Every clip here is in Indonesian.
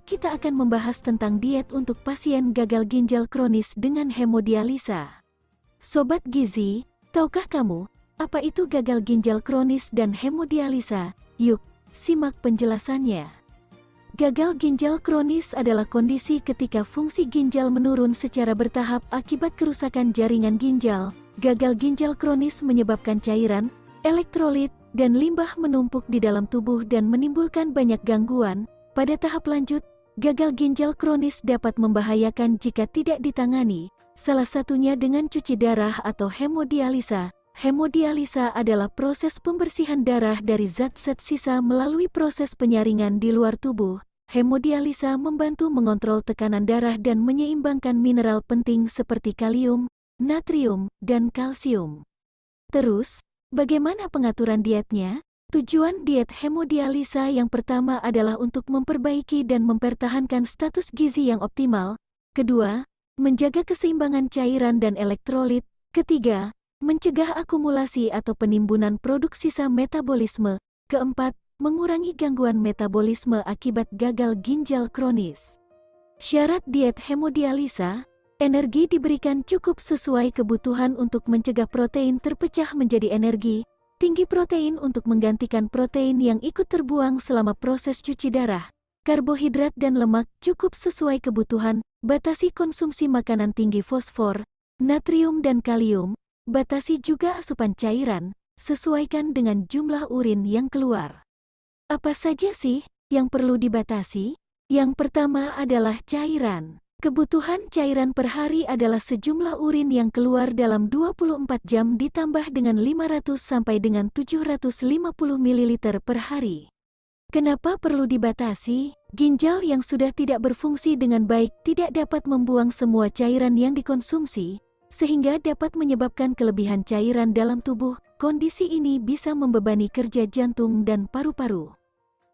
kita akan membahas tentang diet untuk pasien gagal ginjal kronis dengan hemodialisa. Sobat Gizi, tahukah kamu, apa itu gagal ginjal kronis dan hemodialisa? Yuk, simak penjelasannya. Gagal ginjal kronis adalah kondisi ketika fungsi ginjal menurun secara bertahap akibat kerusakan jaringan ginjal. Gagal ginjal kronis menyebabkan cairan, elektrolit, dan limbah menumpuk di dalam tubuh dan menimbulkan banyak gangguan. Pada tahap lanjut, gagal ginjal kronis dapat membahayakan jika tidak ditangani, salah satunya dengan cuci darah atau hemodialisa. Hemodialisa adalah proses pembersihan darah dari zat-zat sisa melalui proses penyaringan di luar tubuh. Hemodialisa membantu mengontrol tekanan darah dan menyeimbangkan mineral penting seperti kalium, natrium, dan kalsium. Terus, bagaimana pengaturan dietnya? Tujuan diet hemodialisa yang pertama adalah untuk memperbaiki dan mempertahankan status gizi yang optimal. Kedua, menjaga keseimbangan cairan dan elektrolit. Ketiga, mencegah akumulasi atau penimbunan produk sisa metabolisme. Keempat, mengurangi gangguan metabolisme akibat gagal ginjal kronis. Syarat diet hemodialisa: energi diberikan cukup sesuai kebutuhan untuk mencegah protein terpecah menjadi energi, tinggi protein untuk menggantikan protein yang ikut terbuang selama proses cuci darah, karbohidrat dan lemak cukup sesuai kebutuhan, batasi konsumsi makanan tinggi fosfor, natrium dan kalium, batasi juga asupan cairan, sesuaikan dengan jumlah urin yang keluar. Apa saja sih yang perlu dibatasi? Yang pertama adalah cairan. Kebutuhan cairan per hari adalah sejumlah urin yang keluar dalam 24 jam ditambah dengan 500 sampai dengan 750 ml per hari. Kenapa perlu dibatasi? Ginjal yang sudah tidak berfungsi dengan baik tidak dapat membuang semua cairan yang dikonsumsi, sehingga dapat menyebabkan kelebihan cairan dalam tubuh. Kondisi ini bisa membebani kerja jantung dan paru-paru.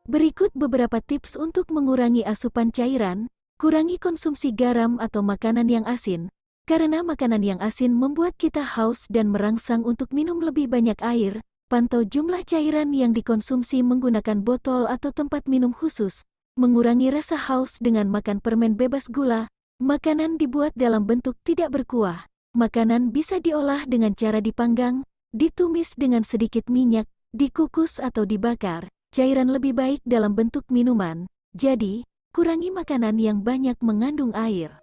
Berikut beberapa tips untuk mengurangi asupan cairan. Kurangi konsumsi garam atau makanan yang asin, karena makanan yang asin membuat kita haus dan merangsang untuk minum lebih banyak air. Pantau jumlah cairan yang dikonsumsi menggunakan botol atau tempat minum khusus. Mengurangi rasa haus dengan makan permen bebas gula. Makanan dibuat dalam bentuk tidak berkuah. Makanan bisa diolah dengan cara dipanggang, ditumis dengan sedikit minyak, dikukus atau dibakar. Cairan lebih baik dalam bentuk minuman. Jadi, kurangi makanan yang banyak mengandung air.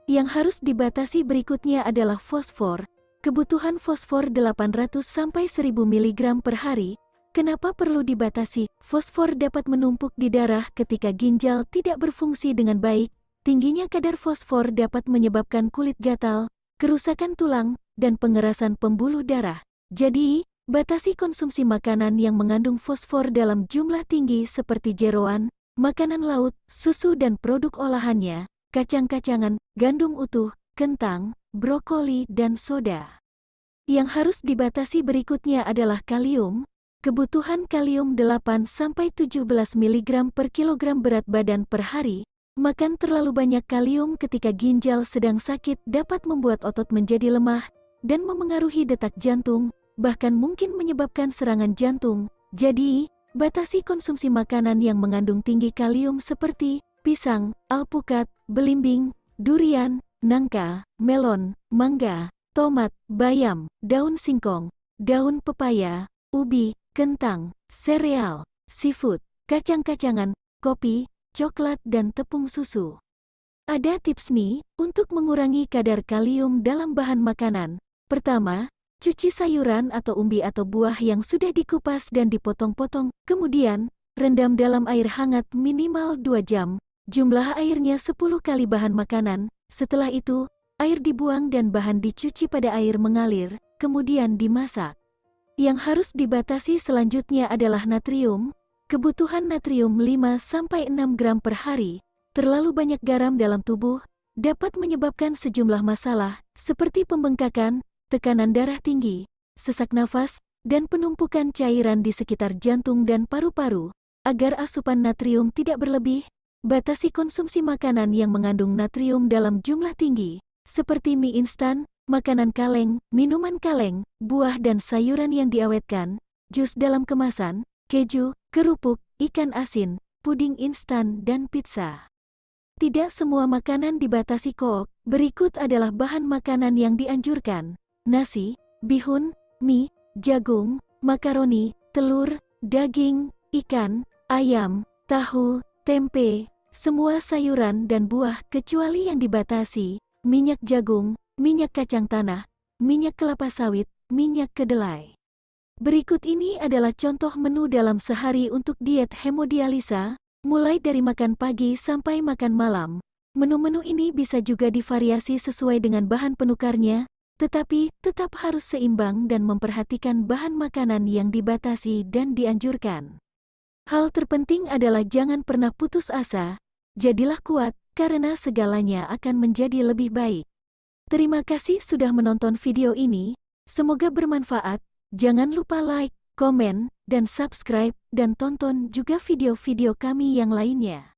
Yang harus dibatasi berikutnya adalah fosfor. Kebutuhan fosfor 800 sampai 1000 mg per hari. Kenapa perlu dibatasi? Fosfor dapat menumpuk di darah ketika ginjal tidak berfungsi dengan baik. Tingginya kadar fosfor dapat menyebabkan kulit gatal, kerusakan tulang, dan pengerasan pembuluh darah. Jadi, batasi konsumsi makanan yang mengandung fosfor dalam jumlah tinggi seperti jeroan, makanan laut, susu dan produk olahannya, kacang-kacangan, gandum utuh, kentang, brokoli dan soda. Yang harus dibatasi berikutnya adalah kalium. Kebutuhan kalium 8-17 mg per kilogram berat badan per hari. Makan terlalu banyak kalium ketika ginjal sedang sakit dapat membuat otot menjadi lemah dan memengaruhi detak jantung, bahkan mungkin menyebabkan serangan jantung. Jadi, batasi konsumsi makanan yang mengandung tinggi kalium seperti pisang, alpukat, belimbing, durian, nangka, melon, mangga, tomat, bayam, daun singkong, daun pepaya, ubi, kentang, sereal, seafood, kacang-kacangan, kopi, coklat dan tepung susu. Ada tips nih untuk mengurangi kadar kalium dalam bahan makanan. Pertama, cuci sayuran atau umbi atau buah yang sudah dikupas dan dipotong-potong, kemudian rendam dalam air hangat minimal 2 jam. Jumlah airnya 10 kali bahan makanan. Setelah itu, air dibuang dan bahan dicuci pada air mengalir, kemudian dimasak. Yang harus dibatasi selanjutnya adalah natrium. Kebutuhan natrium 5-6 gram per hari. Terlalu banyak garam dalam tubuh dapat menyebabkan sejumlah masalah seperti pembengkakan, tekanan darah tinggi, sesak nafas, dan penumpukan cairan di sekitar jantung dan paru-paru. Agar asupan natrium tidak berlebih, batasi konsumsi makanan yang mengandung natrium dalam jumlah tinggi, seperti mie instan, makanan kaleng, minuman kaleng, buah dan sayuran yang diawetkan, jus dalam kemasan, keju, kerupuk, ikan asin, puding instan dan pizza. Tidak semua makanan dibatasi kok. Berikut adalah bahan makanan yang dianjurkan. Nasi, bihun, mie, jagung, makaroni, telur, daging, ikan, ayam, tahu, tempe, semua sayuran dan buah kecuali yang dibatasi, minyak jagung, minyak kacang tanah, minyak kelapa sawit, minyak kedelai. Berikut ini adalah contoh menu dalam sehari untuk diet hemodialisa, mulai dari makan pagi sampai makan malam. Menu-menu ini bisa juga divariasi sesuai dengan bahan penukarnya, tetapi tetap harus seimbang dan memperhatikan bahan makanan yang dibatasi dan dianjurkan. Hal terpenting adalah jangan pernah putus asa, jadilah kuat, karena segalanya akan menjadi lebih baik. Terima kasih sudah menonton video ini, semoga bermanfaat. Jangan lupa like, komen, dan subscribe, dan tonton juga video-video kami yang lainnya.